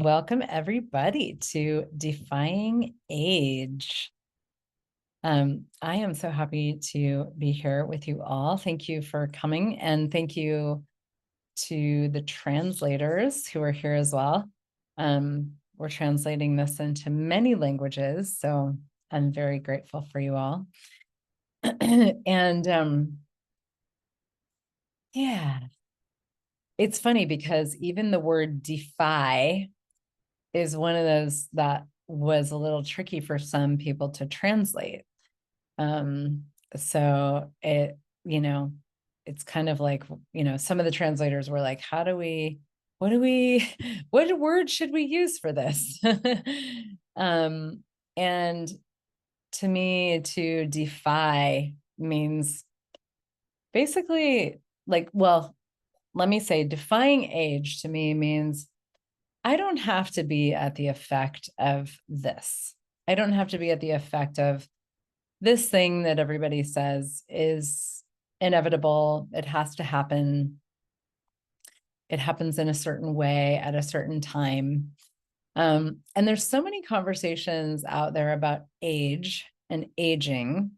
Welcome everybody to Defying Age. I am so happy to be here with you all. Thank you for coming, and thank you to the translators who are here as well. We're translating this into many languages, so I'm very grateful for you all. And yeah, it's funny because even the word defy is one of those that was a little tricky for some people to translate. So it's kind of like, some of the translators were like, what word should we use for this? And to me, to defy means basically let me say defying age to me means I don't have to be at the effect of this. I don't have to be at the effect of this thing that everybody says is inevitable. It has to happen. It happens in a certain way at a certain time. And there's so many conversations out there about age and aging.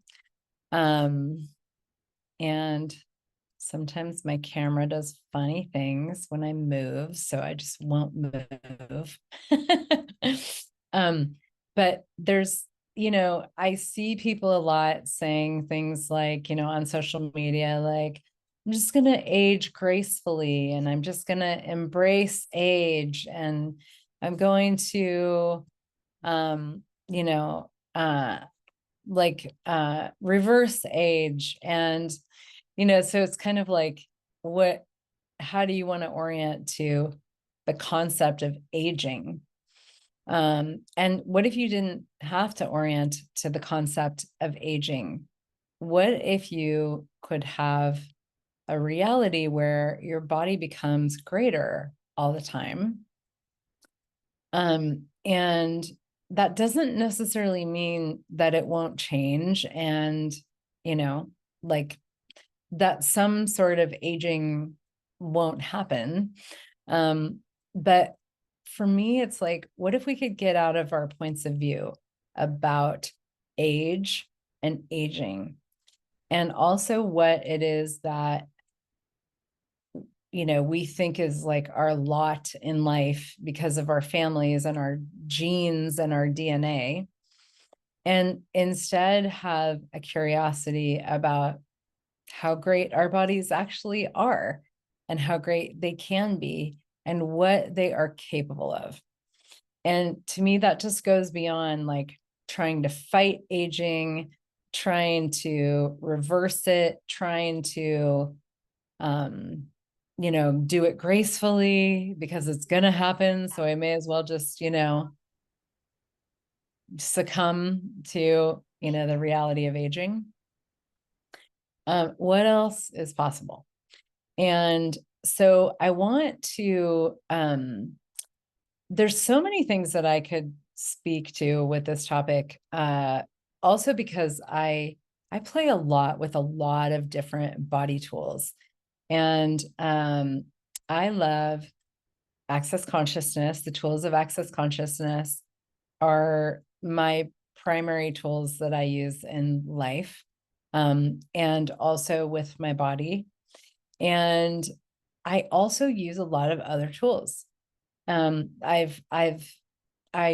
And sometimes my camera does funny things when I move, so I just won't move. But there's, I see people a lot saying things like, on social media, like, I'm just going to age gracefully and I'm just going to embrace age and I'm going to, um, you know, uh, reverse age. And so it's kind of like, how do you want to orient to the concept of aging? And what if you didn't have to orient to the concept of aging? What if you could have a reality where your body becomes greater all the time? And that doesn't necessarily mean that it won't change and, like that some sort of aging won't happen. But for me, it's like, what if we could get out of our points of view about age and aging, and also what it is that, we think is like our lot in life because of our families and our genes and our DNA, and instead have a curiosity about how great our bodies actually are and how great they can be and what they are capable of. And to me, that just goes beyond like trying to fight aging, trying to reverse it, trying to, do it gracefully because it's going to happen. So I may as well just, succumb to, the reality of aging. What else is possible? And so I want to, there's so many things that I could speak to with this topic. Also because I play a lot with a lot of different body tools. And I love access consciousness. The tools of access consciousness are my primary tools that I use in life, and also with my body. And I also use a lot of other tools. I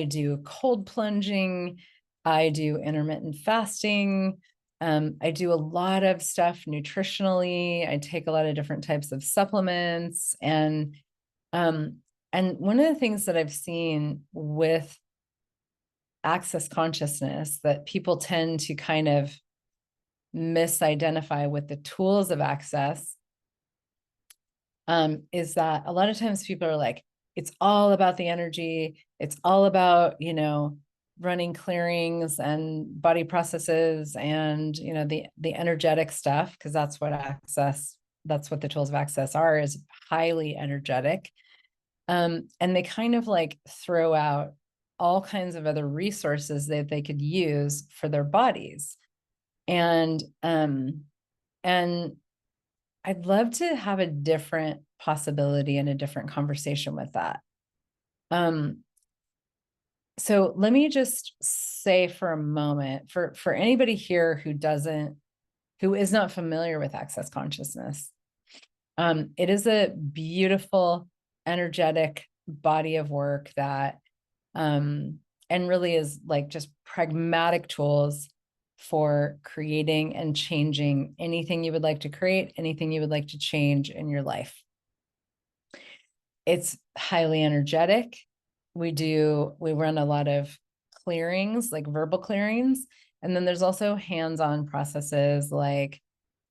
do cold plunging, I do intermittent fasting, I do a lot of stuff nutritionally. I take a lot of different types of supplements, and one of the things that I've seen with access consciousness that people tend to kind of misidentify with the tools of access, is that a lot of times people are like, it's all about the energy. It's all about, running clearings and body processes and, the energetic stuff, because that's what the tools of access are, is highly energetic. And they kind of like throw out all kinds of other resources that they could use for their bodies. And I'd love to have a different possibility and a different conversation with that. Um, so let me just say for a moment, for anybody here who is not familiar with access consciousness, it is a beautiful, energetic body of work that, and really is like just pragmatic tools for creating and changing anything you would like to create, anything you would like to change in your life. It's highly energetic. We run a lot of clearings, like verbal clearings. And then there's also hands-on processes like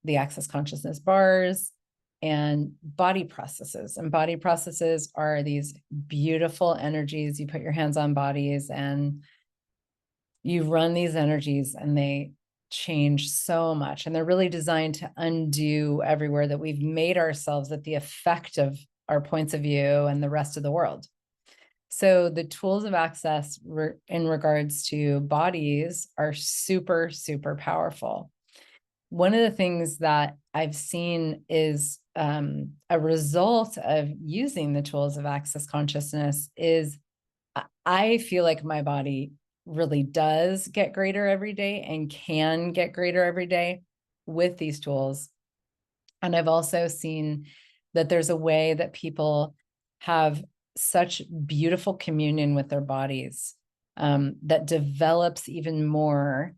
the access consciousness bars and body processes. And body processes are these beautiful energies. You put your hands on bodies and you run these energies and they change so much. And they're really designed to undo everywhere that we've made ourselves at the effect of our points of view and the rest of the world. So the tools of access in regards to bodies are super, super powerful. One of the things that I've seen is a result of using the tools of access consciousness is I feel like my body really does get greater every day and can get greater every day with these tools. And I've also seen that there's a way that people have such beautiful communion with their bodies that develops even more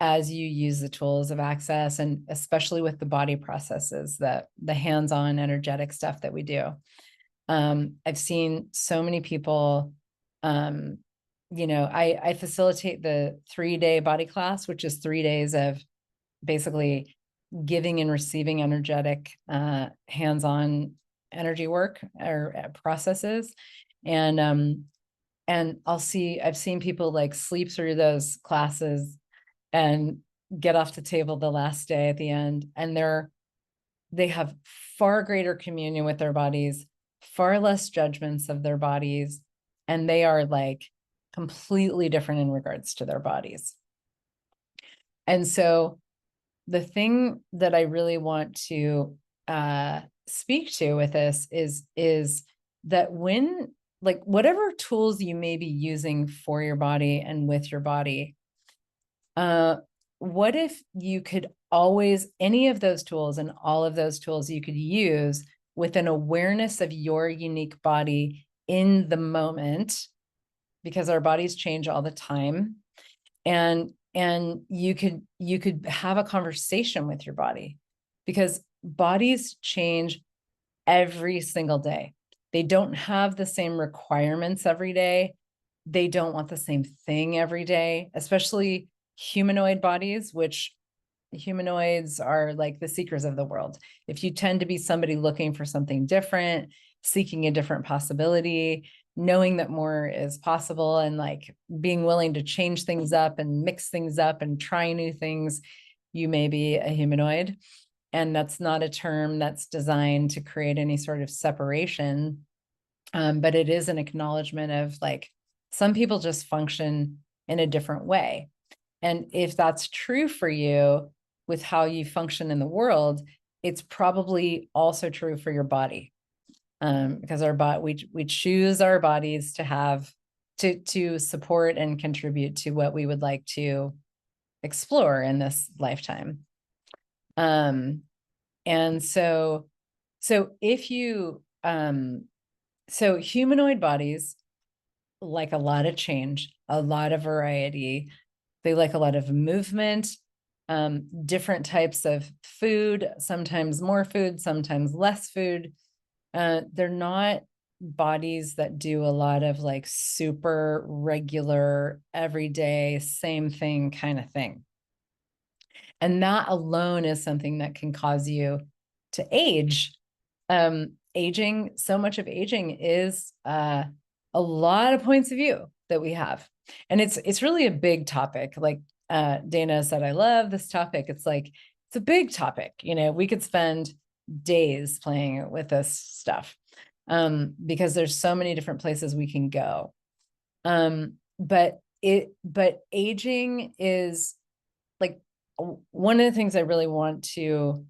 as you use the tools of access, and especially with the body processes, the hands-on energetic stuff that we do. I've seen so many people, I facilitate the 3-day body class, which is 3 days of basically giving and receiving energetic, hands-on energy work or processes. And I've seen people like sleep through those classes and get off the table the last day at the end. And they have far greater communion with their bodies, far less judgments of their bodies. And they are like completely different in regards to their bodies. And so the thing that I really want to speak to with this is that when, like, whatever tools you may be using for your body and with your body, what if you could always, any of those tools and all of those tools you could use with an awareness of your unique body in the moment, because our bodies change all the time. And you could have a conversation with your body, because bodies change every single day. They don't have the same requirements every day. They don't want the same thing every day, especially humanoid bodies, which humanoids are like the seekers of the world. If you tend to be somebody looking for something different, seeking a different possibility, knowing that more is possible, and like being willing to change things up and mix things up and try new things, you may be a humanoid. And that's not a term that's designed to create any sort of separation. But it is an acknowledgement of like, some people just function in a different way. And if that's true for you with how you function in the world, it's probably also true for your body. Because we choose our bodies to have to support and contribute to what we would like to explore in this lifetime. And so if you so humanoid bodies like a lot of change, a lot of variety. They like a lot of movement, different types of food, sometimes more food, sometimes less food. They're not bodies that do a lot of like super regular, everyday, same thing kind of thing. And that alone is something that can cause you to age. Aging, so much of aging is a lot of points of view that we have. And it's really a big topic. Like Dana said, I love this topic. It's like, it's a big topic. You know, we could spend days playing with this stuff because there's so many different places we can go. But aging is like one of the things I really want to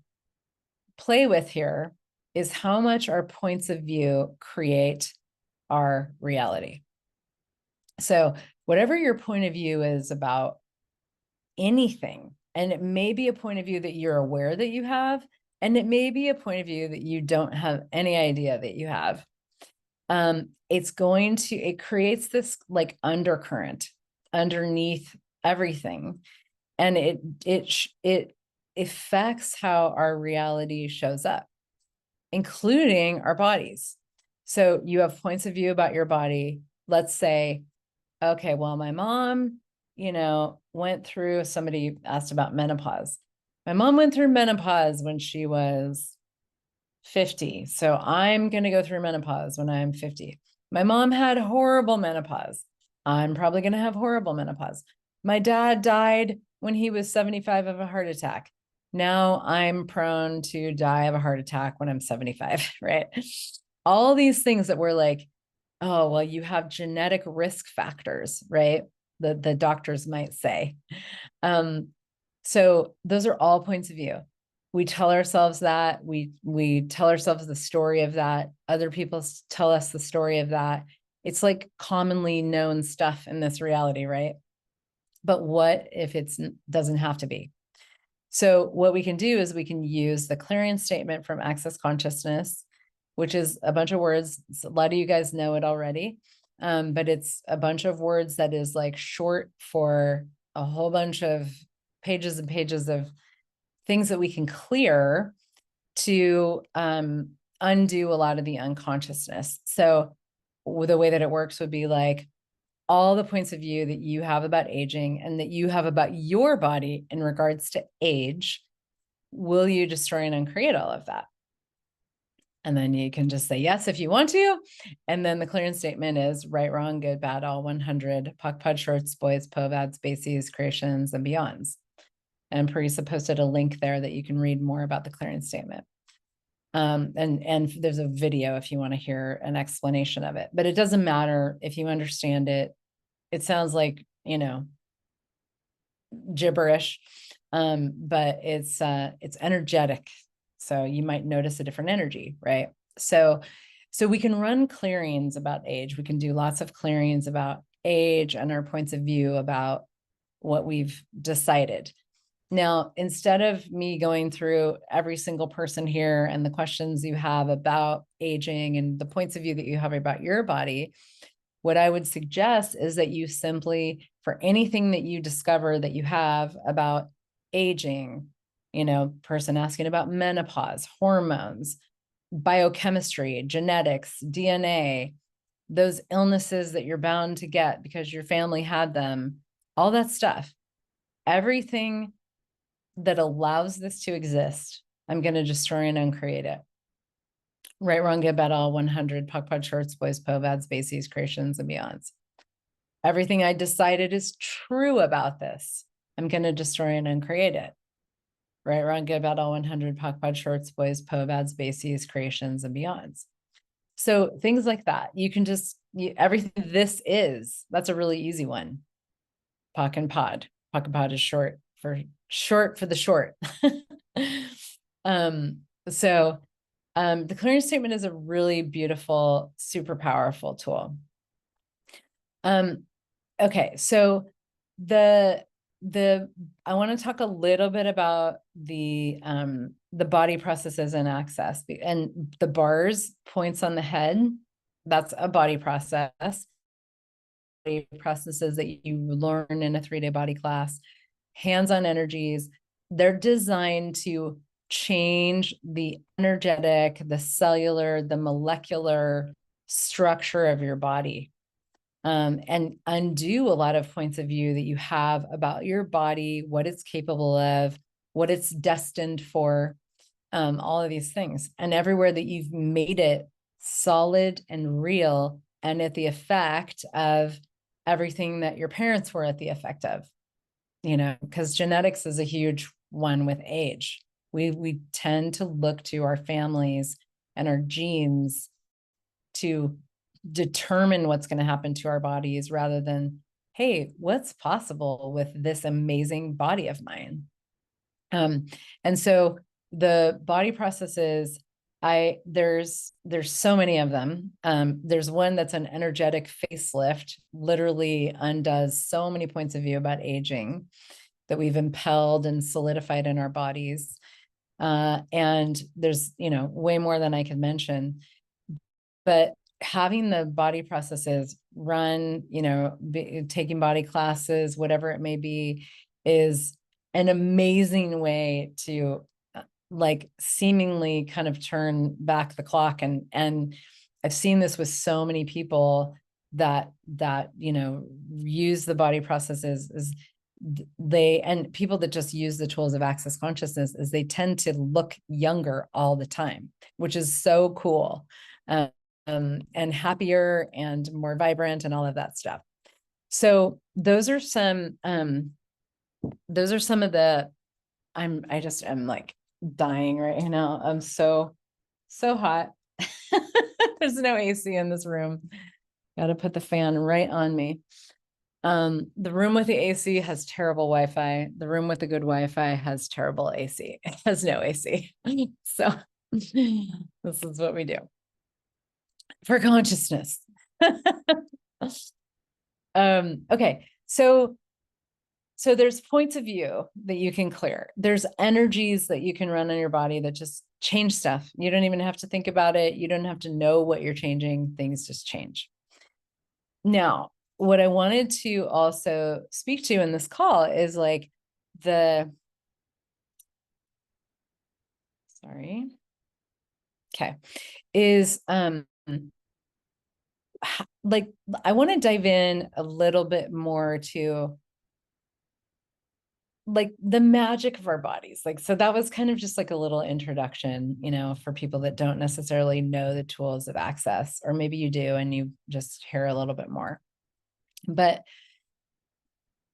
play with here is how much our points of view create our reality. So whatever your point of view is about anything, and it may be a point of view that you're aware that you have, and it may be a point of view that you don't have any idea that you have. It creates this like undercurrent underneath everything. And it affects how our reality shows up, including our bodies. So you have points of view about your body. Let's say, okay, well, my mom, went through, somebody asked about menopause. My mom went through menopause when she was 50. So I'm going to go through menopause when I'm 50. My mom had horrible menopause. I'm probably going to have horrible menopause. My dad died when he was 75 of a heart attack. Now I'm prone to die of a heart attack when I'm 75, right? All these things that we're like, oh, well, you have genetic risk factors, right? The doctors might say. So those are all points of view. We tell ourselves that, we tell ourselves the story of that. Other people tell us the story of that. It's like commonly known stuff in this reality, right? But what if it doesn't have to be? So what we can do is we can use the clearance statement from Access Consciousness, which is a bunch of words. A lot of you guys know it already, but it's a bunch of words that is like short for a whole bunch of pages and pages of things that we can clear to undo a lot of the unconsciousness. So the way that it works would be like all the points of view that you have about aging and that you have about your body in regards to age, will you destroy and uncreate all of that? And then you can just say yes if you want to. And then the clearance statement is right, wrong, good, bad, all 100, puck, pud, shorts, boys, povads, bases, creations, and beyonds. And Parisa posted a link there that you can read more about the clearance statement. And there's a video if you want to hear an explanation of it, but it doesn't matter if you understand it. It sounds like, gibberish, but it's energetic. So you might notice a different energy, right? So we can run clearings about age. We can do lots of clearings about age and our points of view about what we've decided. Now, instead of me going through every single person here and the questions you have about aging and the points of view that you have about your body, what I would suggest is that you simply, for anything that you discover that you have about aging, person asking about menopause, hormones, biochemistry, genetics, DNA, those illnesses that you're bound to get because your family had them, all that stuff, everything that allows this to exist, I'm going to destroy and uncreate it. Right, wrong, good, bad, all 100, puck, pud, shorts, boys, povads, bases, creations, and beyonds. Everything I decided is true about this, I'm going to destroy and uncreate it. Right, wrong, good, bad, all 100, puck, pud, shorts, boys, povads, bases, creations, and beyonds. So things like that. You can just, everything this is, that's a really easy one. Puck and pod. Puck and pod is short for the short. The clearance statement is a really beautiful, super powerful tool. Okay, so I want to talk a little bit about the body processes and access, and the bars, points on the head. That's a body process. Body processes that you learn in a 3-day body class. Hands-on energies. They're designed to change the energetic, the cellular, the molecular structure of your body, and undo a lot of points of view that you have about your body, what it's capable of, what it's destined for, all of these things. And everywhere that you've made it solid and real and at the effect of everything that your parents were at the effect of, because genetics is a huge one with age. We tend to look to our families and our genes to determine what's going to happen to our bodies rather than, hey, what's possible with this amazing body of mine? And so the body processes there's so many of them. There's one that's an energetic facelift, literally undoes so many points of view about aging that we've impelled and solidified in our bodies. And there's, way more than I could mention, but having the body processes run, taking body classes, whatever it may be, is an amazing way to like seemingly kind of turn back the clock. And I've seen this with so many people that use the body processes, is and people that just use the tools of access consciousness, is they tend to look younger all the time, which is so cool. And happier and more vibrant and all of that stuff. So those are some of the, I just am like dying right now. I'm so hot. There's no AC in this room. Got to put the fan right on me. The room with the AC has terrible Wi-Fi. The room with the good Wi-Fi has terrible AC. It has no AC. So this is what we do for consciousness. Okay. So there's points of view that you can clear. There's energies that you can run on your body that just change stuff. You don't even have to think about it. You don't have to know what you're changing. Things just change. Now, what I wanted to also speak to in this call is like is like, I want to dive in a little bit more to like the magic of our bodies. Like, so that was kind of just like a little introduction, for people that don't necessarily know the tools of access, or maybe you do and you just hear a little bit more. But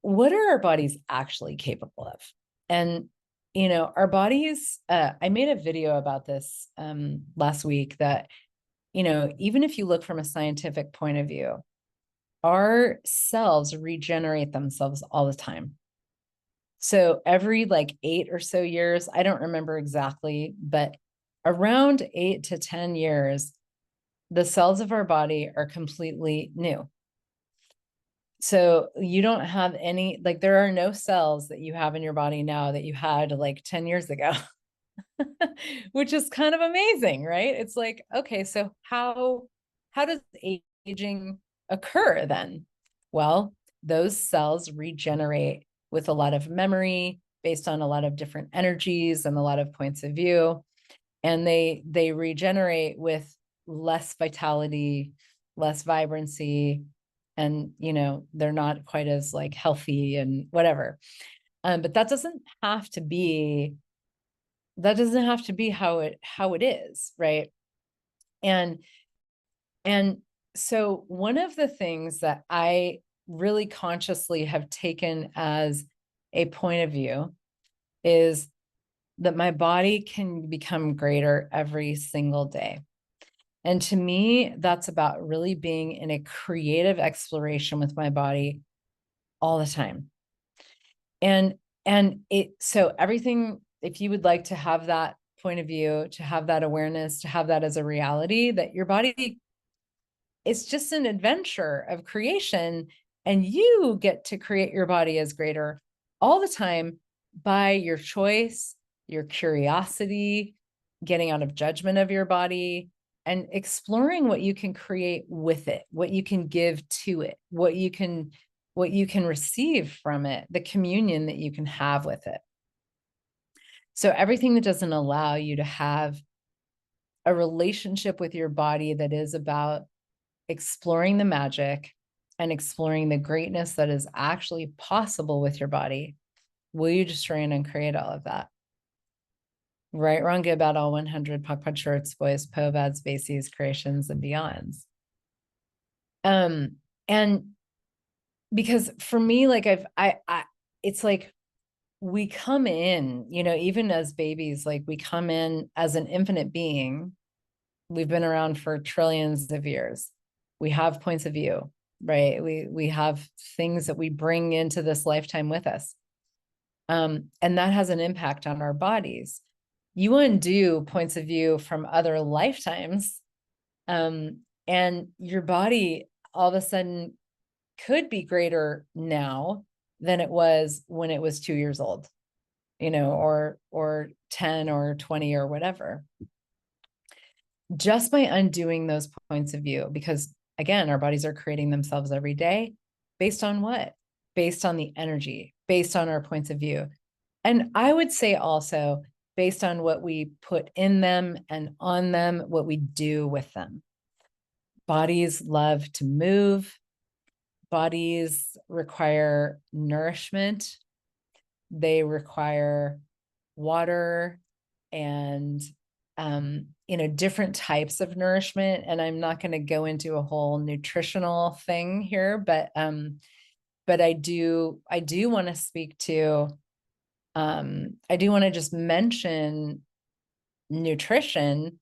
what are our bodies actually capable of? And our bodies, I made a video about this last week, that even if you look from a scientific point of view, our cells regenerate themselves all the time. So every like 8 or so years, I don't remember exactly, but around 8 to 10 years, the cells of our body are completely new. So you don't have any, like, there are no cells that you have in your body now that you had like 10 years ago, which is kind of amazing, right? It's like, okay, so how does aging occur then? Well, those cells regenerate with a lot of memory based on a lot of different energies and a lot of points of view. And they regenerate with less vitality, less vibrancy, and they're not quite as like healthy and whatever. But that doesn't have to be how it is, right? And so one of the things that I really consciously have taken as a point of view is that my body can become greater every single day. And to me, that's about really being in a creative exploration with my body all the time. And so everything, if you would like to have that point of view, to have that awareness, to have that as a reality, that your body, it's just an adventure of creation, and you get to create your body as greater all the time by your choice, your curiosity, getting out of judgment of your body, and exploring what you can create with it, what you can give to it, what you can receive from it, the communion that you can have with it. So everything that doesn't allow you to have a relationship with your body that is about exploring the magic and exploring the greatness that is actually possible with your body, will you destroy and uncreate all of that? Right, wrong, good, bad, all 100, puck, punch, shorts, boys, po, bad, spacies, creations, and beyonds. And because for me, like it's like we come in, even as babies, like we come in as an infinite being. We've been around for trillions of years. We have points of view, right? We have things that we bring into this lifetime with us. And that has an impact on our bodies. you undo points of view from other lifetimes, and your body all of a sudden could be greater now than it was when it was 2 years old, or 10 or 20 or whatever, just by undoing those points of view. Because again, our bodies are creating themselves every day based on what? Based on the energy, based on our points of view. And I would say also based on what we put in them and on them, what we do with them. Bodies love to move. Bodies require nourishment. They require water and, different types of nourishment. And I'm not going to go into a whole nutritional thing here, but I do want to speak to, I do want to just mention nutrition,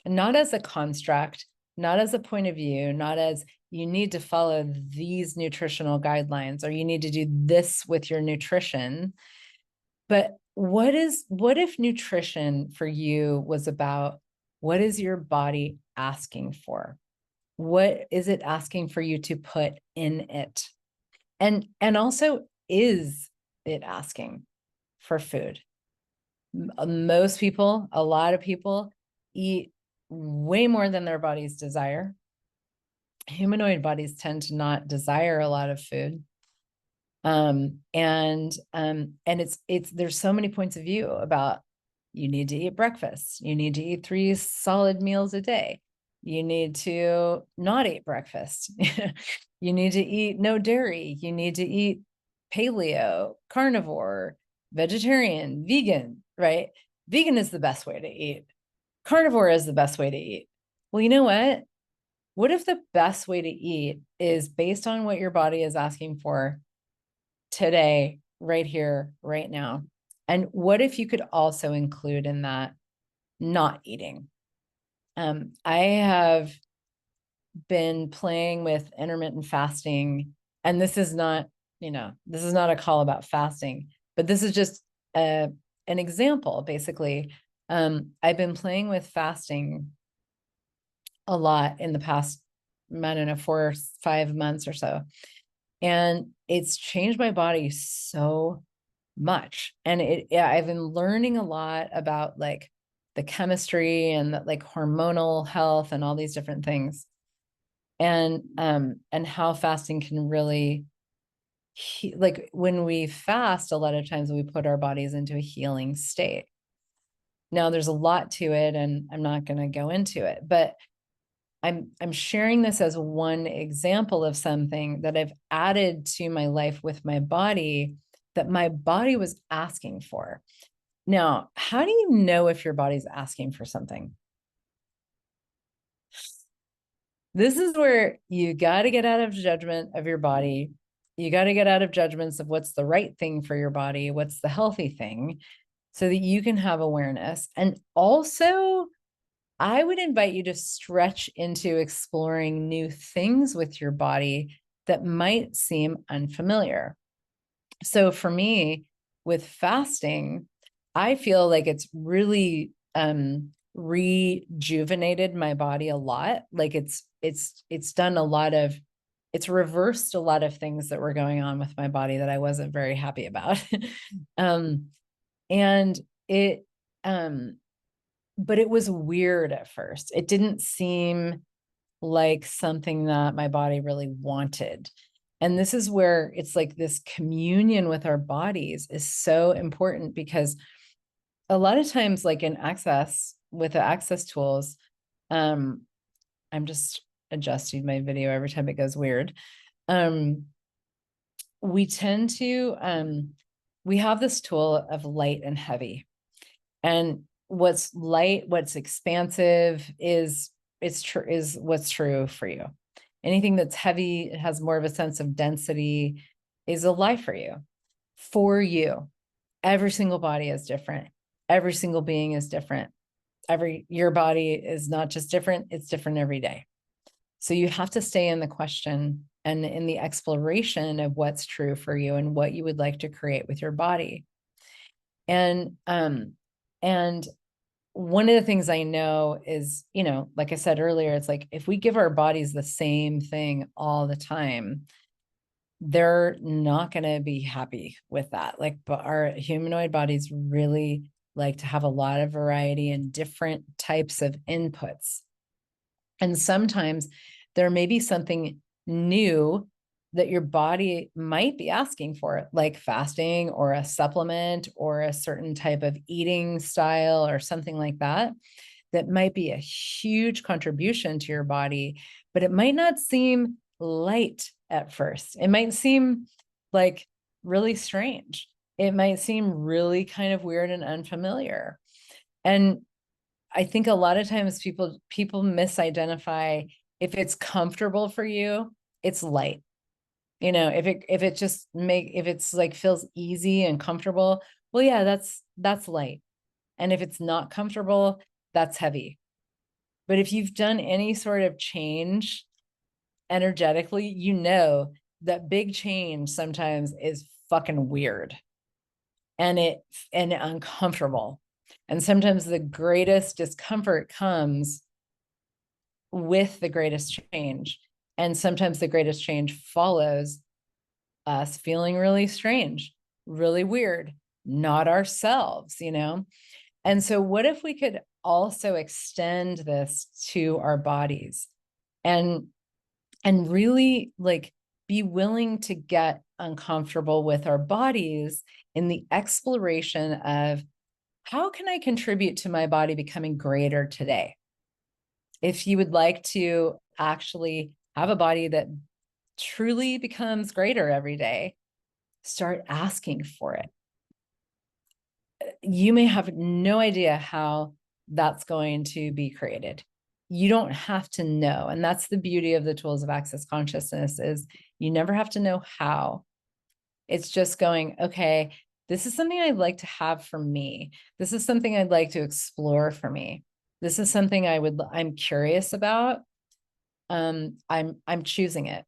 not as a construct, not as a point of view, not as you need to follow these nutritional guidelines or you need to do this with your nutrition. But what if nutrition for you was about what is your body asking for? What is it asking for you to put in it? And also, is it asking for food? Most people, a lot of people eat way more than their bodies desire. Humanoid bodies tend to not desire a lot of food. And it's there's so many points of view about you need to eat breakfast. You need to eat 3 solid meals a day. You need to not eat breakfast. You need to eat no dairy. You need to eat paleo, carnivore, vegetarian, vegan, right? Vegan is the best way to eat. Carnivore is the best way to eat. Well, you know what? What if the best way to eat is based on what your body is asking for today, right here, right now? And what if you could also include in that not eating? I have been playing with intermittent fasting, and this is not a call about fasting, but this is just an example, basically. I've been playing with fasting a lot in the past, I don't know, 4 or 5 months or so. And it's changed my body so much. And I've been learning a lot about like the chemistry and the, like, hormonal health and all these different things. And how fasting can really like when we fast, a lot of times we put our bodies into a healing state. Now there's a lot to it and I'm not going to go into it, but I'm sharing this as one example of something that I've added to my life with my body that my body was asking for. Now, how do you know if your body's asking for something? This is where you got to get out of judgment of your body. You got to get out of judgments of what's the right thing for your body, what's the healthy thing, so that you can have awareness. And also, I would invite you to stretch into exploring new things with your body that might seem unfamiliar. So for me, with fasting, I feel like it's really rejuvenated my body a lot. Like it's done a lot of, it's reversed a lot of things that were going on with my body that I wasn't very happy about. And it but it was weird at first. It didn't seem like something that my body really wanted. And this is where it's like this communion with our bodies is so important, because a lot of times, like in Access, with the Access tools, I'm just adjusting my video every time it goes weird. We tend to, we have this tool of light and heavy. And what's light, what's expansive is what's true for you. Anything that's heavy, it has more of a sense of density, is a lie for you. For you, every single body is different. Every single being is different. Your body is not just different, it's different every day. So you have to stay in the question and in the exploration of what's true for you and what you would like to create with your body. And one of the things I know is, like I said earlier, it's like if we give our bodies the same thing all the time, they're not going to be happy with that. Like, but our humanoid bodies really like to have a lot of variety and different types of inputs. And sometimes there may be something new that your body might be asking for, like fasting or a supplement or a certain type of eating style or something like that, that might be a huge contribution to your body, but it might not seem light at first. It might seem like really strange. It might seem really kind of weird and unfamiliar. And I think a lot of times people misidentify if it's comfortable for you, it's light. If it's like feels easy and comfortable, well, yeah, that's light. And if it's not comfortable, that's heavy. But if you've done any sort of change energetically, you know that big change sometimes is fucking weird and uncomfortable. And sometimes the greatest discomfort comes with the greatest change. And sometimes the greatest change follows us feeling really strange, really weird, not ourselves, And so what if we could also extend this to our bodies and really like be willing to get uncomfortable with our bodies in the exploration of how can I contribute to my body becoming greater today? If you would like to actually have a body that truly becomes greater every day, start asking for it. You may have no idea how that's going to be created. You don't have to know. And that's the beauty of the tools of access consciousness is you never have to know how. It's just going, okay, this is something I'd like to have for me. This is something I'd like to explore for me. This is something I'm curious about. I'm choosing it.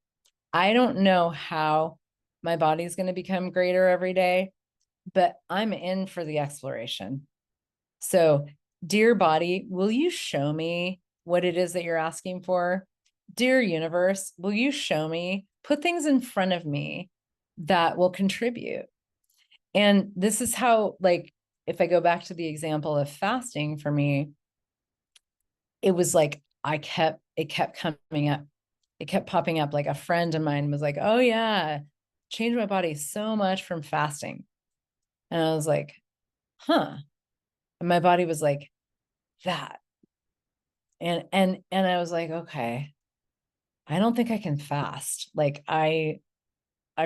I don't know how my body's going to become greater every day, but I'm in for the exploration. So, dear body, will you show me what it is that you're asking for? Dear universe, will you show me, put things in front of me that will contribute? And this is how, like, if I go back to the example of fasting for me, it was like it kept coming up. It kept popping up. Like a friend of mine was like, oh yeah, changed my body so much from fasting. And I was like, huh. And my body was like, that. And I was like, okay, I don't think I can fast. Like I've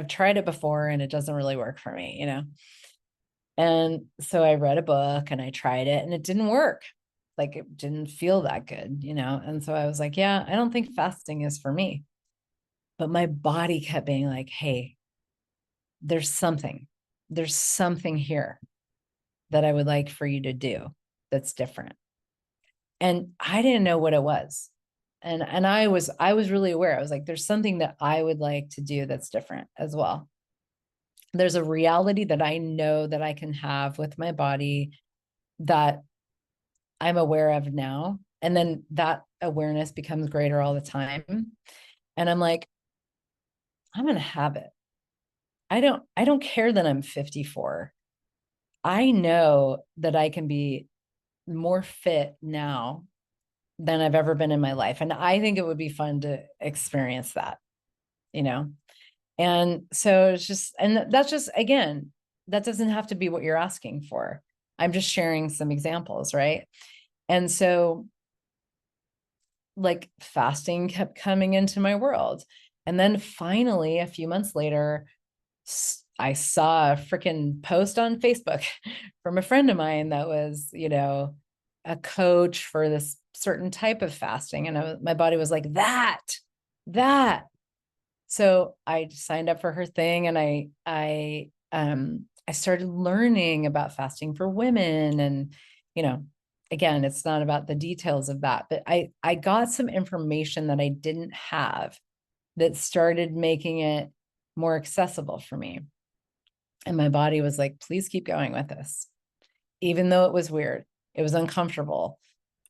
tried it before and it doesn't really work for me. And so I read a book and I tried it and it didn't work. Like it didn't feel that good. And so I was like, yeah, I don't think fasting is for me. But my body kept being like, hey, there's something here that I would like for you to do that's different. And I didn't know what it was. And I was really aware. I was like, there's something that I would like to do that's different as well. There's a reality that I know that I can have with my body that I'm aware of now. And then that awareness becomes greater all the time. And I'm like, I'm going to have it. I don't care that I'm 54. I know that I can be more fit now than I've ever been in my life. And I think it would be fun to experience that. And so it's just, and that's just, again, that doesn't have to be what you're asking for. I'm just sharing some examples, right? And so like fasting kept coming into my world. And then finally, a few months later, I saw a freaking post on Facebook from a friend of mine that was, a coach for this certain type of fasting. And my body was like, that. So I signed up for her thing and I started learning about fasting for women. And, again, it's not about the details of that, but I got some information that I didn't have that started making it more accessible for me. And my body was like, please keep going with this, even though it was weird, It was uncomfortable.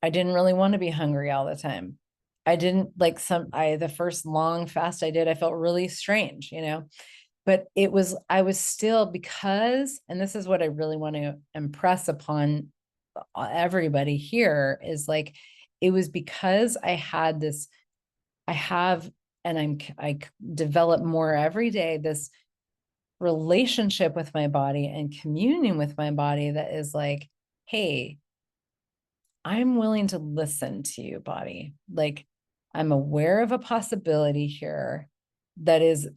I didn't really want to be hungry all the time. I didn't like the first long fast I did, I felt really strange, but I was still, because, and this is what I really want to impress upon everybody here, is like, it was because I had this, I have, and I develop more every day, this relationship with my body and communion with my body that is like, hey, I'm willing to listen to you, body. Like, I'm aware of a possibility here that is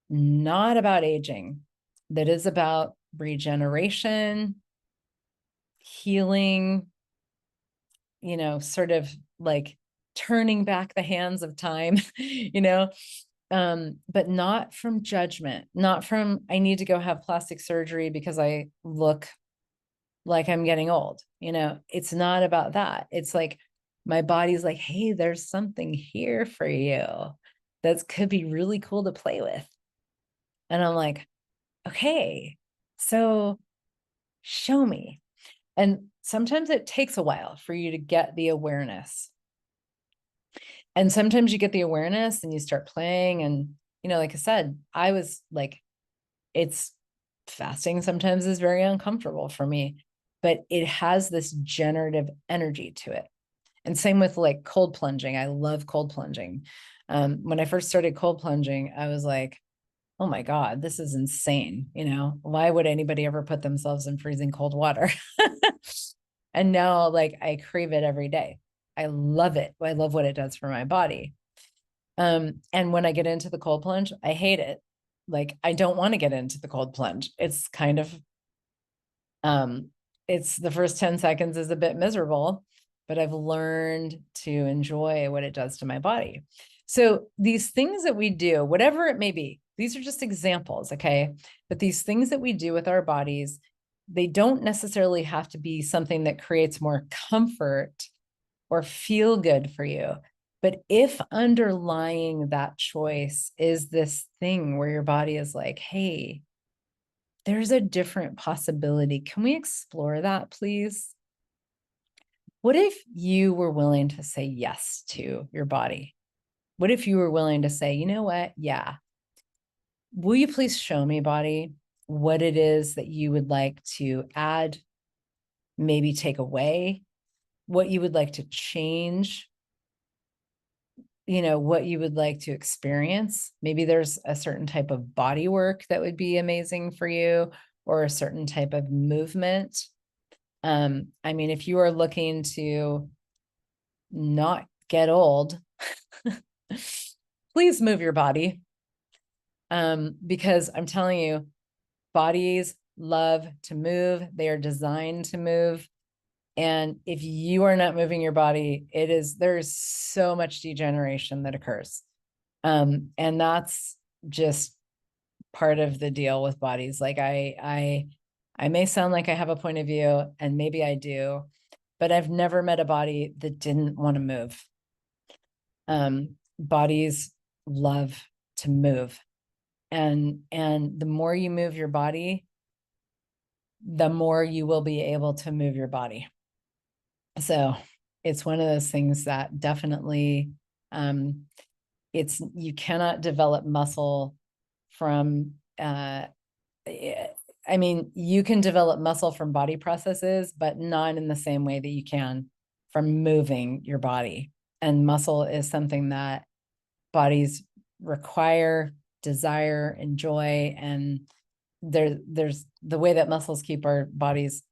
not about aging, that is about regeneration, healing, sort of like turning back the hands of time, but not from judgment, not from, I need to go have plastic surgery because I look like I'm getting old. It's not about that. It's like, my body's like, hey, there's something here for you that could be really cool to play with. And I'm like, okay, so show me. And sometimes it takes a while for you to get the awareness. And sometimes you get the awareness and you start playing. And, like I said, I was like, it's fasting sometimes is very uncomfortable for me, but it has this generative energy to it. And same with like cold plunging. I love cold plunging. When I first started cold plunging, I was like, oh my God, this is insane. Why would anybody ever put themselves in freezing cold water? And now, like, I crave it every day. I love it. I love what it does for my body. And when I get into the cold plunge, I hate it. Like, I don't want to get into the cold plunge. It's kind of, it's the first 10 seconds is a bit miserable, but I've learned to enjoy what it does to my body. So these things that we do, whatever it may be, these are just examples, okay? But these things that we do with our bodies, they don't necessarily have to be something that creates more comfort or feel good for you. But if underlying that choice is this thing where your body is like, hey, there's a different possibility. Can we explore that, please? What if you were willing to say yes to your body? What if you were willing to say, you know what? Yeah. Will you please show me, body, what it is that you would like to add, maybe take away, what you would like to change, what you would like to experience. Maybe there's a certain type of body work that would be amazing for you, or a certain type of movement. I mean, if you are looking to not get old, please move your body. Because I'm telling you, bodies love to move. They are designed to move. And if you are not moving your body, there's so much degeneration that occurs. And that's just part of the deal with bodies. Like I may sound like I have a point of view, and maybe I do, but I've never met a body that didn't want to move. Bodies love to move. And the more you move your body, the more you will be able to move your body. So it's one of those things that definitely, you cannot develop muscle from, I mean, you can develop muscle from body processes, but not in the same way that you can from moving your body. And muscle is something that bodies require, desire, enjoy, and there's the way that muscles keep our bodies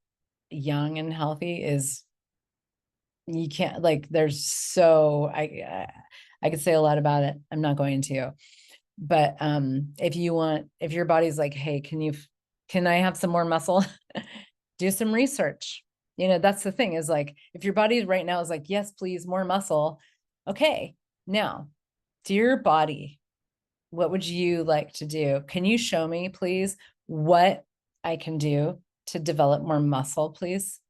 young and healthy is, you can't, like, there's so I could say a lot about it. I'm not going to, but if your body's like, hey, can I have some more muscle? Do some research. That's the thing, is like, if your body right now is like, yes, please, more muscle. Okay, now, dear body, what would you like to do? Can you show me, please, what I can do to develop more muscle, please?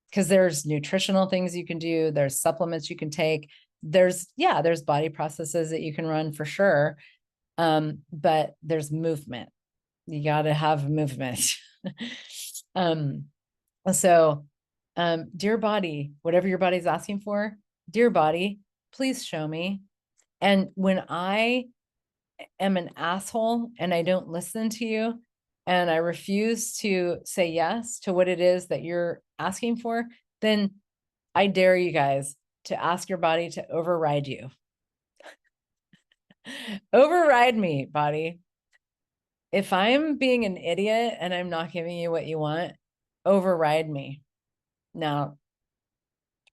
Because there's nutritional things you can do. There's supplements you can take. There's body processes that you can run for sure. But there's movement. You got to have movement. So Dear body, whatever your body's asking for, dear body, please show me. And when I am an asshole and I don't listen to you and I refuse to say yes to what it is that you're asking for, then I dare you guys to ask your body to override you. Override me, body. If I'm being an idiot and I'm not giving you what you want, override me. Now,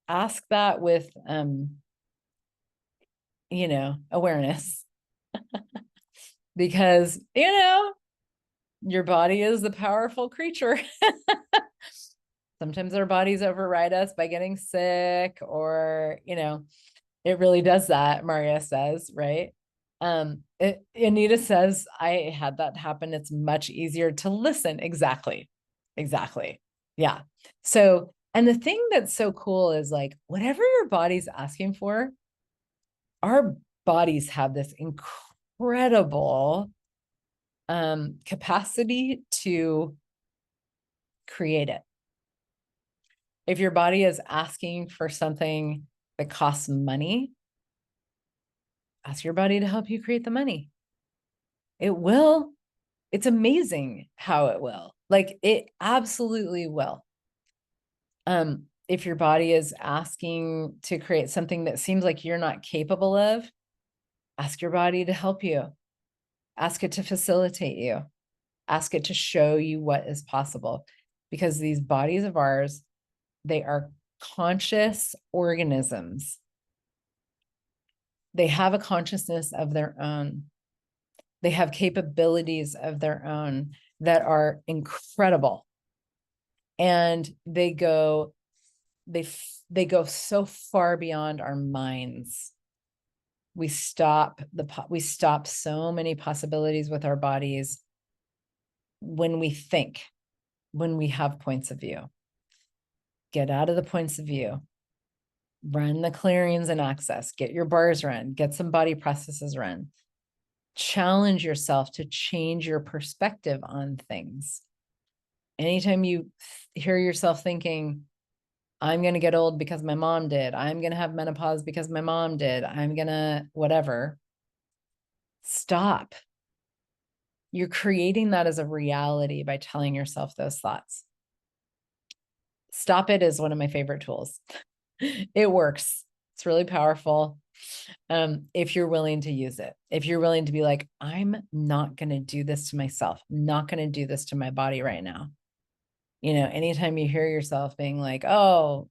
ask that with, awareness, because, your body is the powerful creature. Sometimes our bodies override us by getting sick, or, it really does that, Maria says, right? Anita says, I had that happen. It's much easier to listen. Exactly. Yeah. So, and the thing that's so cool is like, whatever your body's asking for, our bodies have this incredible capacity to create it. If your body is asking for something that costs money, ask your body to help you create the money. It will. It's amazing how it will. Like, it absolutely will. If your body is asking to create something that seems like you're not capable of, ask your body to help you. Ask it to facilitate you. Ask it to show you what is possible. Because these bodies of ours, they are conscious organisms. They have a consciousness of their own. They have capabilities of their own that are incredible. And they go so far beyond our minds. We stop so many possibilities with our bodies when we think, when we have points of view. Get out of the points of view. Run the clearings and access. Get your bars run. Get some body processes run. Challenge yourself to change your perspective on things. Anytime you hear yourself thinking, I'm going to get old because my mom did, I'm going to have menopause because my mom did, I'm going to whatever, stop. You're creating that as a reality by telling yourself those thoughts. Stop it is one of my favorite tools. It works. It's really powerful. If you're willing to use it, if you're willing to be like, I'm not going to do this to myself, I'm not going to do this to my body right now. Anytime you hear yourself being like, oh,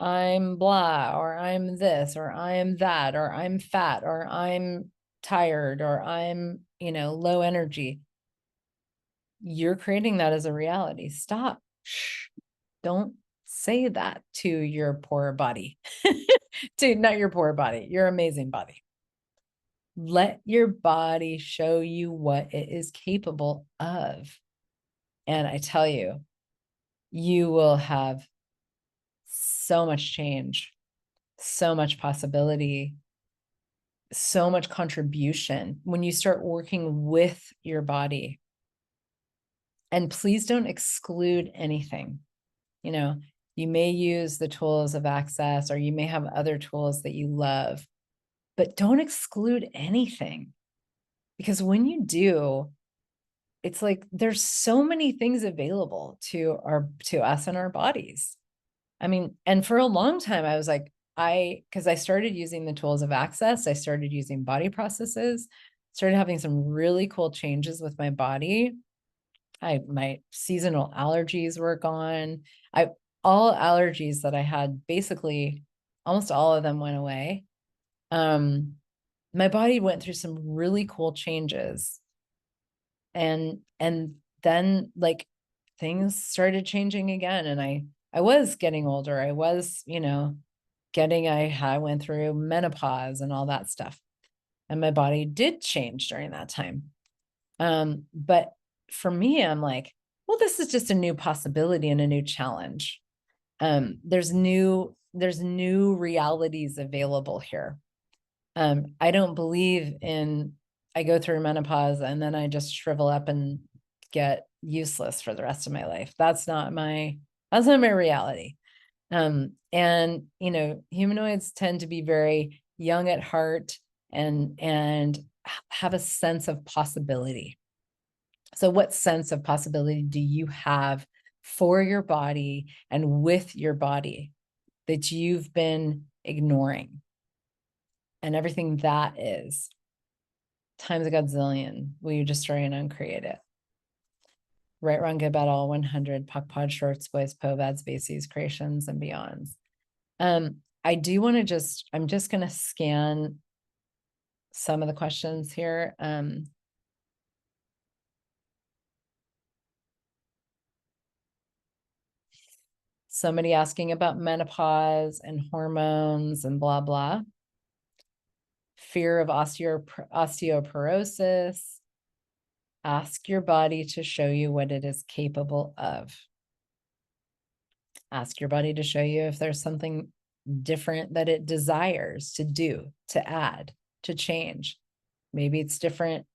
I'm blah, or I'm this, or I am that, or I'm fat, or I'm tired, or I'm, low energy, you're creating that as a reality. Stop. Shh. Don't say that to your poor body. Not your poor body, your amazing body. Let your body show you what it is capable of. And I tell you, you will have so much change, so much possibility, so much contribution when you start working with your body. And please don't exclude anything. You may use the tools of access, or you may have other tools that you love, but don't exclude anything. Because when you do, it's like there's so many things available to us and our bodies. I mean, and for a long time, I was like, because I started using the tools of access, I started using body processes, started having some really cool changes with my body. My seasonal allergies were gone. All allergies that I had, basically almost all of them went away. My body went through some really cool changes. And then like things started changing again. And I was getting older. I was, I went through menopause and all that stuff. And my body did change during that time. But for me, I'm like, well, this is just a new possibility and a new challenge. There's new realities available here. I don't believe in, I go through menopause and then I just shrivel up and get useless for the rest of my life. That's not my That's not my reality. And humanoids tend to be very young at heart and have a sense of possibility. So what sense of possibility do you have for your body and with your body that you've been ignoring? And everything that is times a godzillion, will you destroy and uncreate it? Right, wrong, good, bad, all 100, POC, POD, shorts, boys, POVAD, species, creations, and beyonds. I do want to I'm just going to scan some of the questions here. Somebody asking about menopause and hormones and blah, blah. Fear of osteoporosis. Ask your body to show you what it is capable of. Ask your body to show you if there's something different that it desires to do, to add, to change. Maybe it's different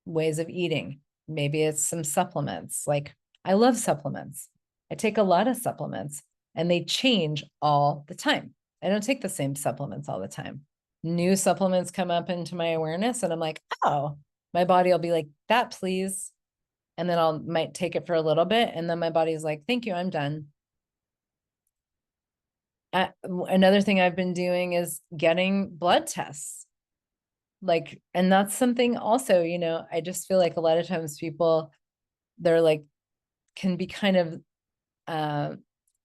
ways of eating. Maybe it's some supplements. Like, I love supplements. I take a lot of supplements and they change all the time. I don't take the same supplements all the time. New supplements come up into my awareness and I'm like, oh, my body will be like, that please. And then might take it for a little bit. And then my body's like, thank you, I'm done. Another thing I've been doing is getting blood tests. Like, and that's something also, I just feel like a lot of times people, they're like, can be kind of,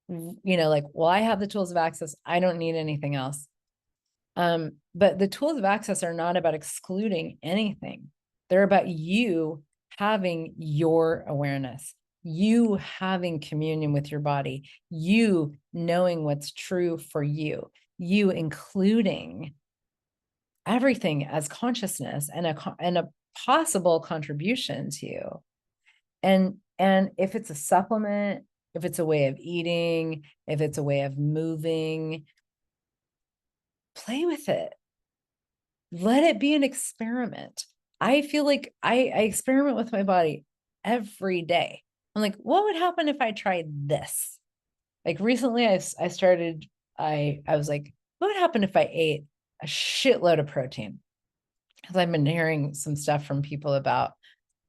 like, well, I have the tools of access. I don't need anything else. But the tools of access are not about excluding anything. They're about you having your awareness, you having communion with your body, you knowing what's true for you, you including everything as consciousness and a possible contribution to you. And if it's a supplement, if it's a way of eating, if it's a way of moving, play with it. Let it be an experiment. I feel like I experiment with my body every day. I'm like, what would happen if I tried this? Like recently I started, I was like, what would happen if I ate a shitload of protein? Because I've been hearing some stuff from people about,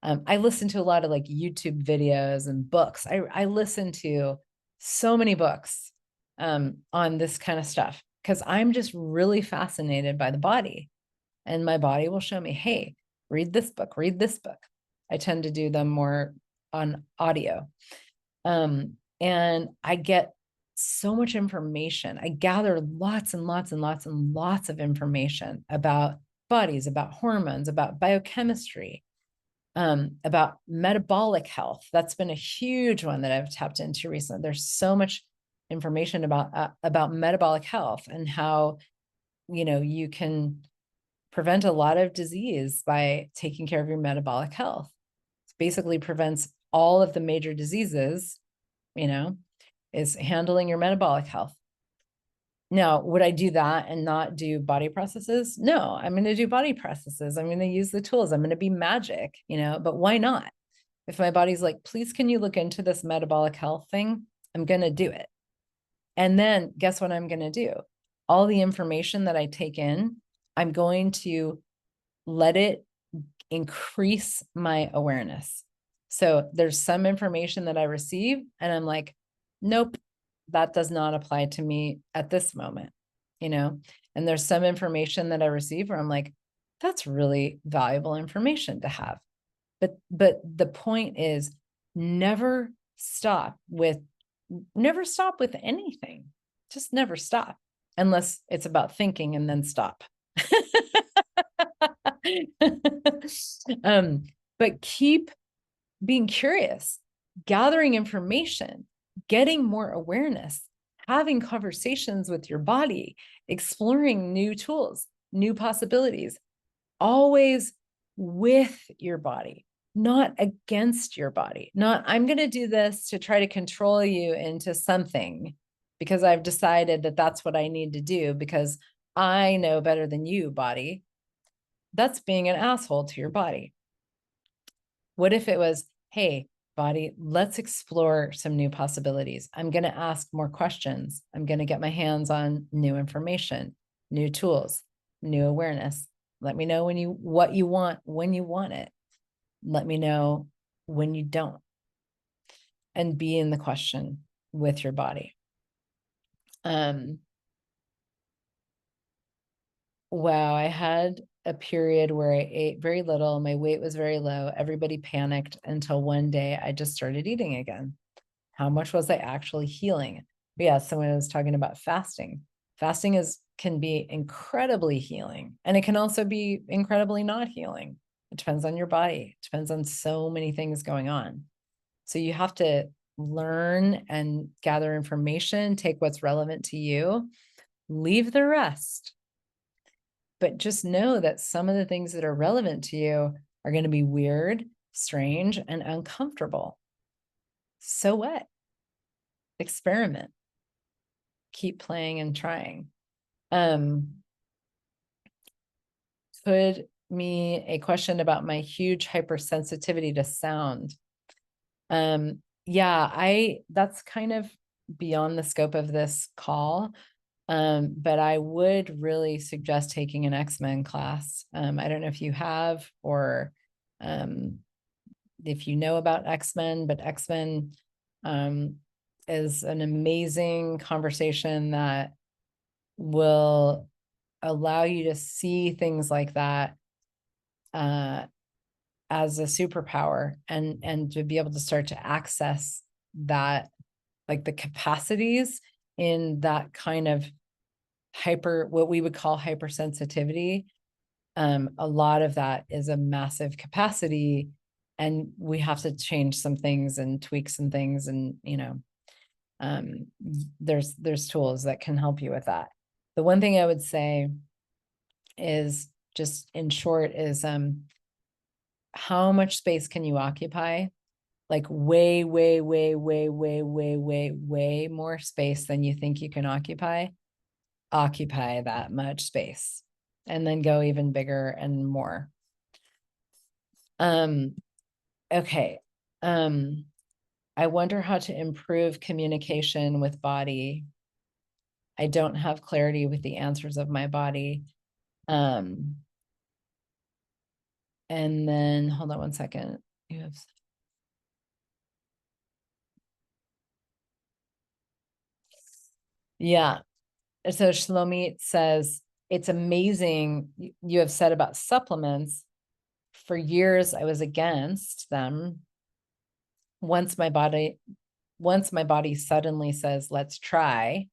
I listen to a lot of like YouTube videos and books. I listen to so many books on this kind of stuff because I'm just really fascinated by the body. And my body will show me, hey, read this book, read this book. I tend to do them more on audio. And I get so much information. I gather lots and lots and lots and lots of information about bodies, about hormones, about biochemistry, about metabolic health. That's been a huge one that I've tapped into recently. There's so much information about metabolic health and how, you can prevent a lot of disease by taking care of your metabolic health. It basically prevents all of the major diseases, is handling your metabolic health. Now, would I do that and not do body processes? No, I'm going to do body processes. I'm going to use the tools. I'm going to be magic, but why not? If my body's like, please, can you look into this metabolic health thing? I'm going to do it. And then guess what I'm going to do? All the information that I take in, I'm going to let it increase my awareness. So there's some information that I receive and I'm like, nope, that does not apply to me at this moment, and there's some information that I receive where I'm like, that's really valuable information to have. But the point is never stop with anything. Just never stop unless it's about thinking and then stop. But keep being curious, gathering information, getting more awareness, having conversations with your body, exploring new tools, new possibilities, always with your body, not against your body. Not, I'm going to do this to try to control you into something because I've decided that that's what I need to do because I know better than you, body. That's being an asshole to your body. What if it was, hey, body, let's explore some new possibilities. I'm going to ask more questions. I'm going to get my hands on new information, new tools, new awareness. Let me know what you want when you want it. Let me know when you don't. And be in the question with your body. Wow, I had a period where I ate very little. My weight was very low. Everybody panicked until one day I just started eating again. How much was I actually healing? But yeah, someone was talking about fasting. Fasting can be incredibly healing, and it can also be incredibly not healing. It depends on your body. It depends on so many things going on. So you have to learn and gather information, take what's relevant to you, leave the rest. But just know that some of the things that are relevant to you are going to be weird, strange, and uncomfortable. So what? Experiment. Keep playing and trying. Put me a question about my huge hypersensitivity to sound. Yeah, that's kind of beyond the scope of this call. But I would really suggest taking an X-Men class. I don't know if you have, or if you know about X-Men, but X-Men is an amazing conversation that will allow you to see things like that as a superpower, and to be able to start to access that, like the capacities in that kind of what we would call hypersensitivity. A lot of that is a massive capacity, and we have to change some things and tweak some things, and there's tools that can help you with that. The one thing I would say is, just in short, is how much space can you occupy? Like way more space than you think you can occupy. Occupy that much space, and then go even bigger and more. Okay. I wonder how to improve communication with body. I don't have clarity with the answers of my body. And then hold on one second. Yeah. So Shlomit says, it's amazing you have said about supplements. For years, I was against them. Once my body suddenly says, let's try,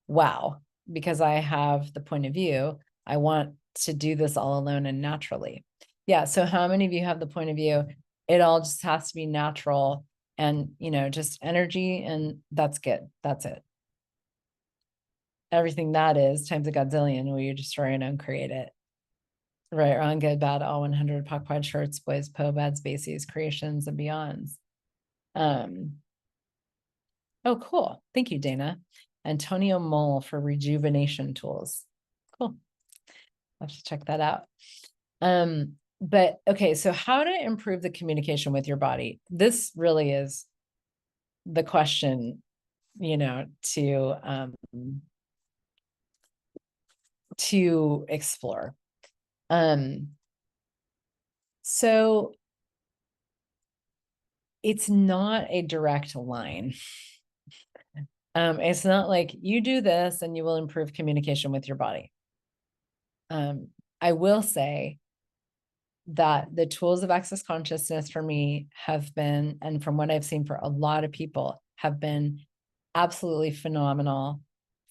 wow, because I have the point of view, I want to do this all alone and naturally. Yeah. So how many of you have the point of view? It all just has to be natural and, just energy, and that's good. That's it. Everything that is times a godzillion, will you destroy and uncreate it? Right, wrong, good, bad, all 100, POC, pod, shorts, boys, po, bad, spacies, creations, and beyonds. Oh, cool. Thank you, Dana. Antonio Mole for rejuvenation tools. Cool. I'll have to check that out. But okay, so how to improve the communication with your body? This really is the question, to explore. So it's not a direct line. It's not like you do this and you will improve communication with your body. I will say that the tools of access consciousness for me have been, and from what I've seen for a lot of people, have been absolutely phenomenal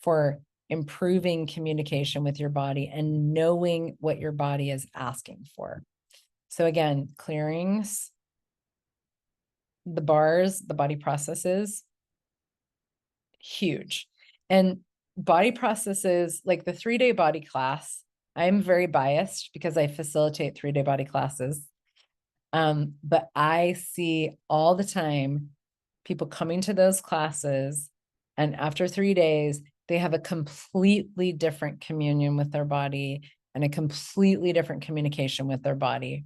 for improving communication with your body and knowing what your body is asking for. So again, clearings, the bars, the body processes, huge. And body processes, like the 3-day body class, I'm very biased because I facilitate 3-day body classes. But I see all the time people coming to those classes, and after 3 days, they have a completely different communion with their body and a completely different communication with their body.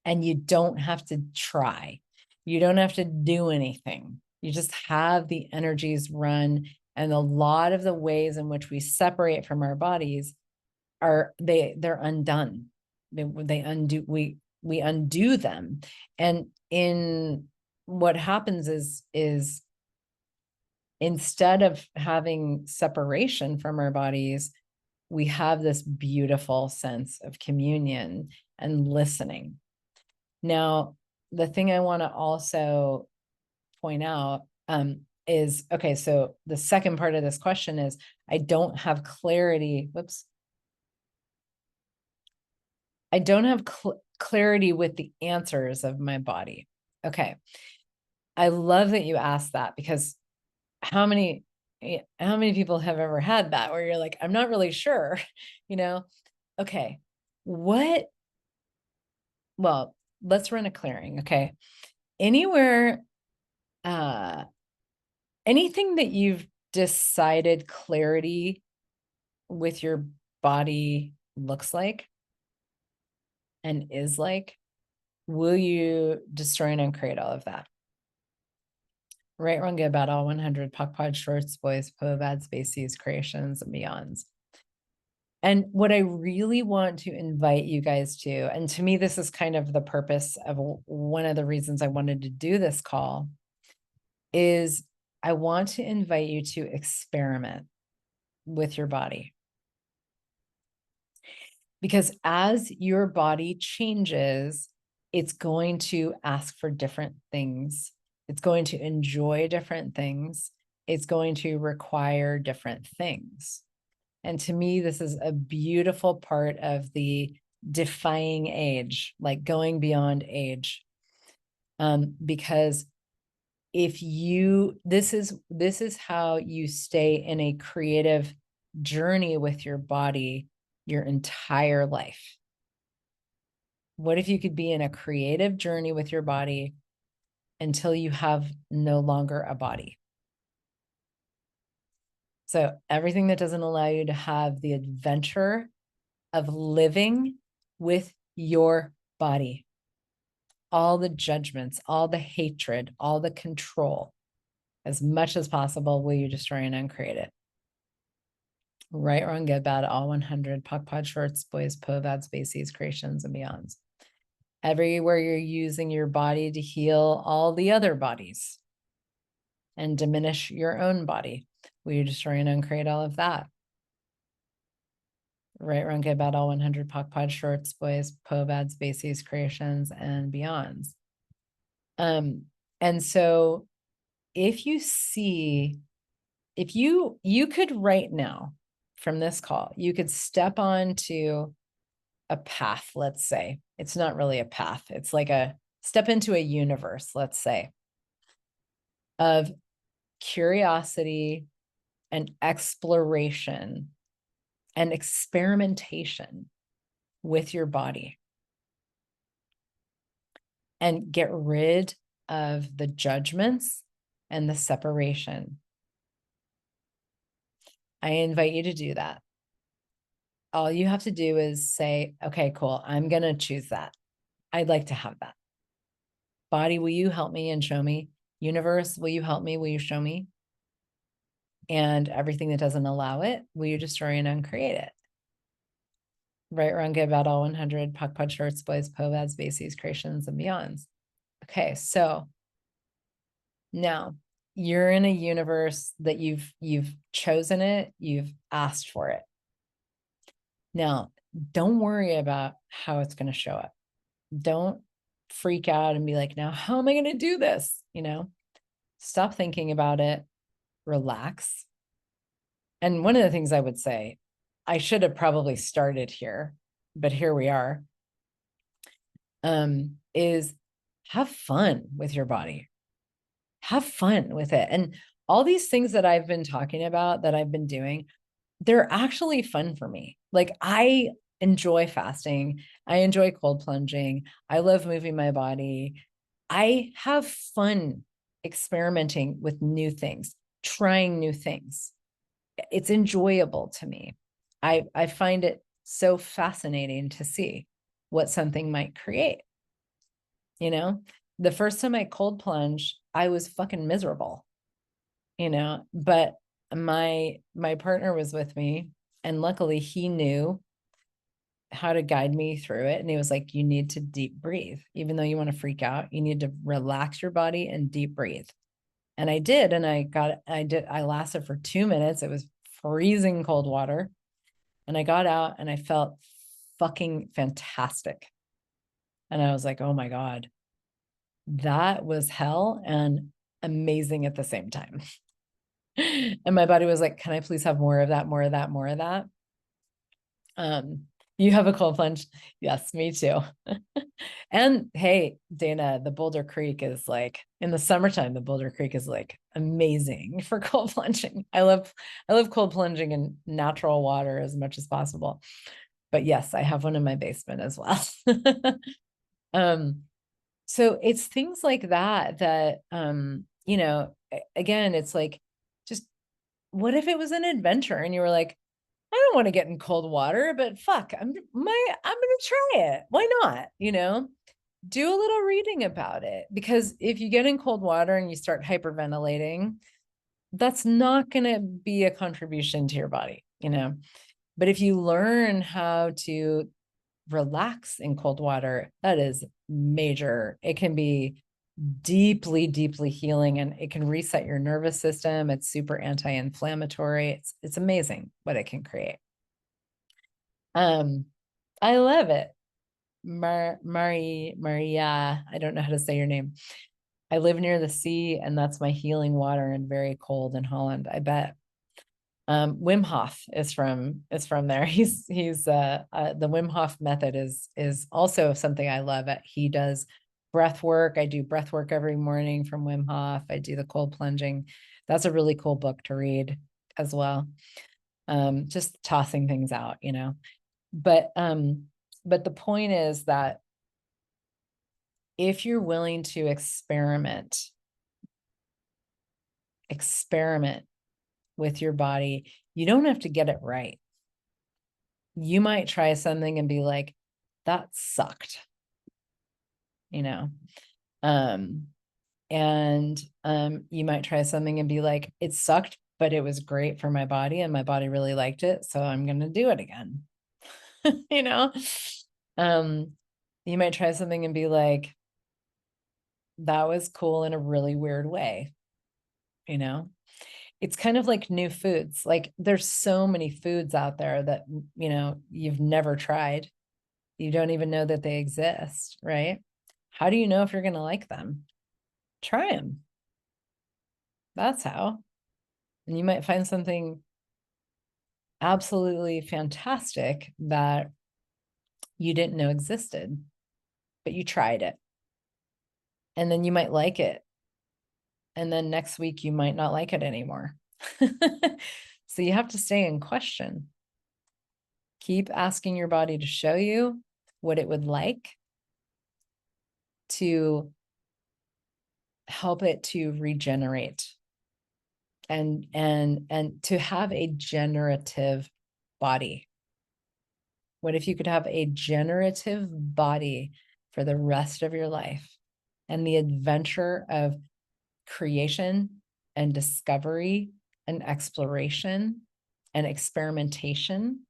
And you don't have to try. You don't have to do anything. You just have the energies run. And a lot of the ways in which we separate from our bodies they're undone. They undo, we undo them. And in what happens is instead of having separation from our bodies, we have this beautiful sense of communion and listening. Now, the thing I want to also point out is, okay, so the second part of this question is, I don't have clarity. Whoops. I don't have clarity with the answers of my body. Okay. I love that you asked that, because how many people have ever had that where you're like, I'm not really sure, you know? Okay. Well, let's run a clearing. Okay. Anywhere, anything that you've decided clarity with your body looks like and is like, will you destroy and uncreate all of that? Right, wrong, good, bad, all 100, POC, POD, shorts, boys, POVAD, spaces, creations, and beyonds. And what I really want to invite you guys to, and to me, this is kind of the purpose of one of the reasons I wanted to do this call, is I want to invite you to experiment with your body. Because as your body changes, it's going to ask for different things. It's going to enjoy different things. It's going to require different things. And to me, this is a beautiful part of the defying age, like going beyond age. Because if you, this is how you stay in a creative journey with your body your entire life. What if you could be in a creative journey with your body until you have no longer a body? So everything that doesn't allow you to have the adventure of living with your body, all the judgments, all the hatred, all the control, as much as possible, will you destroy and uncreate it? Right, wrong, good, bad, all 100, POC, POD, shorts, boys, POVAD, spaces, creations, and beyonds. Everywhere you're using your body to heal all the other bodies and diminish your own body, will you destroy and uncreate all of that? Right, wrong, good, bad, all 100, POC, POD, shorts, boys, POVAD, spaces, creations, and beyonds. And so if you see, if you could right now from this call, you could step onto a path, let's say. It's not really a path. It's like a step into a universe, let's say, of curiosity and exploration and experimentation with your body. And get rid of the judgments and the separation. I invite you to do that. All you have to do is say, okay, cool, I'm going to choose that. I'd like to have that. Body, will you help me and show me? Universe, will you help me? Will you show me? And everything that doesn't allow it, will you destroy and uncreate it? Right, wrong, good, bad, all 100, POC, POD, shorts, boys, POVAD, spaces, creations, and beyonds. Okay, so now you're in a universe that you've chosen it, you've asked for it. Now, don't worry about how it's going to show up. Don't freak out and be like, now, how am I going to do this? You know, stop thinking about it, relax. And one of the things I would say, I should have probably started here, but here we are, is have fun with your body. Have fun with it. And all these things that I've been talking about, that I've been doing, they're actually fun for me. Like, I enjoy fasting. I enjoy cold plunging. I love moving my body. I have fun experimenting with new things, trying new things. It's enjoyable to me. I find it so fascinating to see what something might create, you know? The first time I cold plunge, I was fucking miserable, but my partner was with me, and luckily he knew how to guide me through it. And he was like, you need to deep breathe. Even though you want to freak out, you need to relax your body and deep breathe. And I did. And I lasted for 2 minutes. It was freezing cold water. And I got out and I felt fucking fantastic. And I was like, oh my God, that was hell and amazing at the same time. And my body was like, can I please have more of that, more of that, more of that? You have a cold plunge? Yes, me too. And hey, Dana, the Boulder Creek is like, in the summertime, the Boulder Creek is like amazing for cold plunging. I love cold plunging in natural water as much as possible. But yes, I have one in my basement as well. So it's things like that again, it's like, just what if it was an adventure and you were like, I don't want to get in cold water, but fuck, I'm gonna try it. Why not? Do a little reading about it, because if you get in cold water and you start hyperventilating, that's not gonna be a contribution to your body. But if you learn how to relax in cold water, that is major. It can be deeply, deeply healing, and it can reset your nervous system. It's super anti-inflammatory. It's amazing what it can create. I love it. Maria, I don't know how to say your name. I live near the sea, and that's my healing water, and very cold in Holland, I bet. Wim Hof is from there. He's the Wim Hof method is also something I love. He does breath work. I do breath work every morning from Wim Hof. I do the cold plunging. That's a really cool book to read as well. Just tossing things out, But the point is that if you're willing to experiment with your body, you don't have to get it right. You might try something and be like, that sucked, and you might try something and be like, it sucked, but it was great for my body and my body really liked it, so I'm going to do it again. You might try something and be like, that was cool in a really weird way. It's kind of like new foods. Like, there's so many foods out there that you've never tried. You don't even know that they exist, right? How do you know if you're going to like them? Try them. That's how. And you might find something absolutely fantastic that you didn't know existed, but you tried it. And then you might like it. And then next week you might not like it anymore. So you have to stay in question. Keep asking your body to show you what it would like, to help it to regenerate and to have a generative body. What if you could have a generative body for the rest of your life, and the adventure of creation and discovery and exploration and experimentation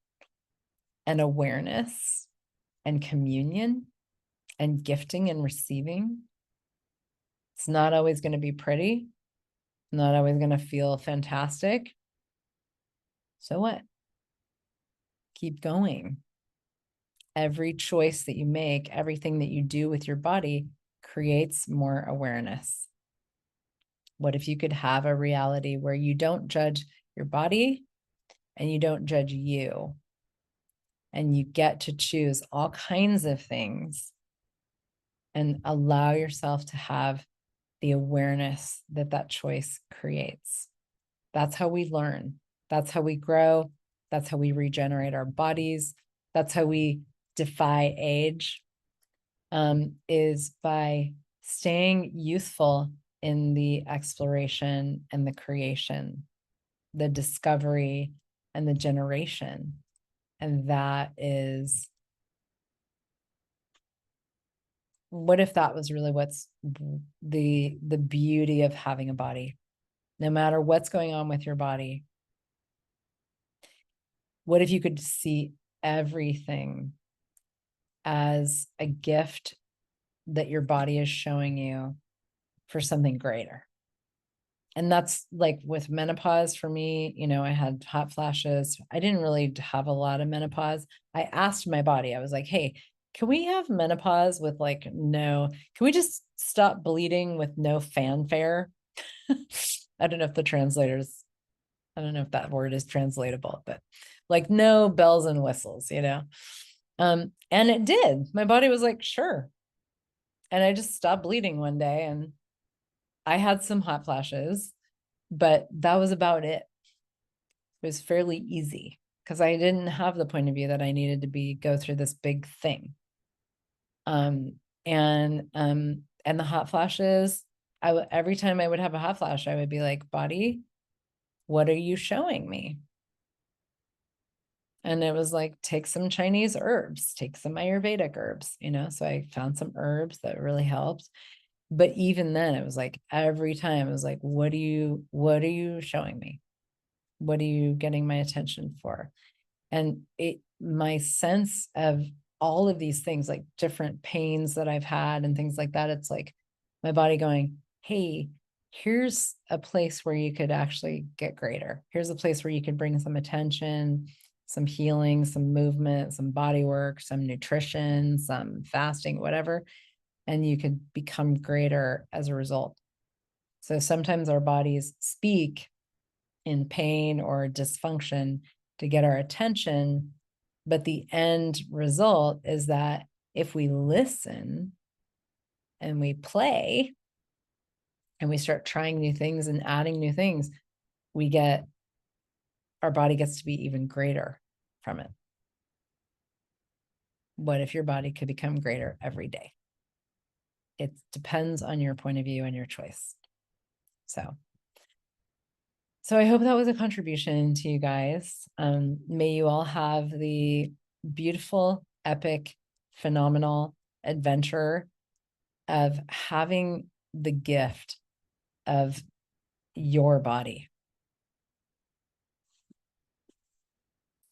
and awareness and communion and gifting and receiving? It's not always going to be pretty, not always going to feel fantastic. So what? Keep going. Every choice that you make, everything that you do with your body creates more awareness. What if you could have a reality where you don't judge your body and you don't judge you, and you get to choose all kinds of things and allow yourself to have the awareness that that choice creates? That's how we learn. That's how we grow. That's how we regenerate our bodies. That's how we defy age, is by staying youthful in the exploration and the creation, the discovery and the generation. And that is what if that was really what's the beauty of having a body? No matter what's going on with your body, what if you could see everything as a gift that your body is showing you for something greater? And that's like with menopause for me, you know, I had hot flashes. I didn't really have a lot of menopause. I asked my body, I was like, hey, can we have menopause with like can we just stop bleeding with no fanfare? I don't know if the translators, I don't know if that word is translatable, but like no bells and whistles, you know? And it did. My body was like, sure. And I just stopped bleeding one day and I had some hot flashes, but that was about it. It was fairly easy because I didn't have the point of view that I needed to go through this big thing. And the hot flashes, every time I would have a hot flash, I would be like, body, what are you showing me? And it was like, take some Chinese herbs, take some Ayurvedic herbs, you know? So I found some herbs that really helped. But even then it was like, every time it was like, what are you showing me? What are you getting my attention for? And my sense of all of these things, like different pains that I've had and things like that, it's like my body going, hey, here's a place where you could actually get greater. Here's a place where you could bring some attention, some healing, some movement, some body work, some nutrition, some fasting, whatever, and you could become greater as a result. So sometimes our bodies speak in pain or dysfunction to get our attention. But the end result is that if we listen and we play and we start trying new things and adding new things, our body gets to be even greater from it. What if your body could become greater every day? It depends on your point of view and your choice. So I hope that was a contribution to you guys. May you all have the beautiful, epic, phenomenal adventure of having the gift of your body.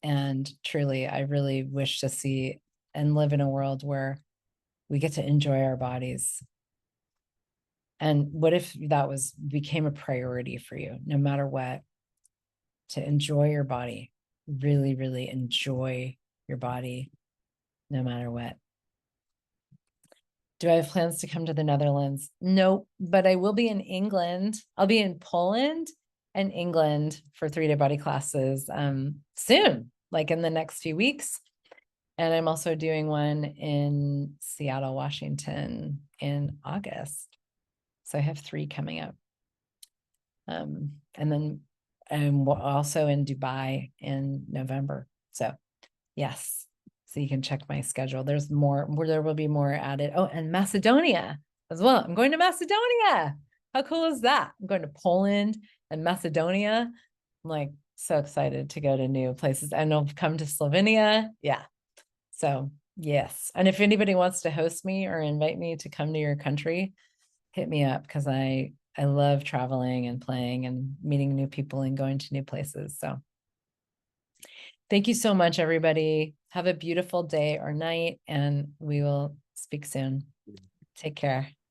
And truly, I really wish to see and live in a world where we get to enjoy our bodies. And what if that became a priority for you, no matter what, to enjoy your body, really, really enjoy your body, no matter what. Do I have plans to come to the Netherlands? No, but I will be in England. I'll be in Poland and England for 3-day body classes soon, like in the next few weeks. And I'm also doing one in Seattle, Washington in August. So I have 3 coming up. And then I'm also in Dubai in November. So yes, so you can check my schedule. There will be more added. Oh, and Macedonia as well. I'm going to Macedonia. How cool is that? I'm going to Poland and Macedonia. I'm like so excited to go to new places, and I'll come to Slovenia. Yeah. So yes. And if anybody wants to host me or invite me to come to your country, hit me up, because I love traveling and playing and meeting new people and going to new places. So thank you so much, everybody. Have a beautiful day or night, and we will speak soon. Take care.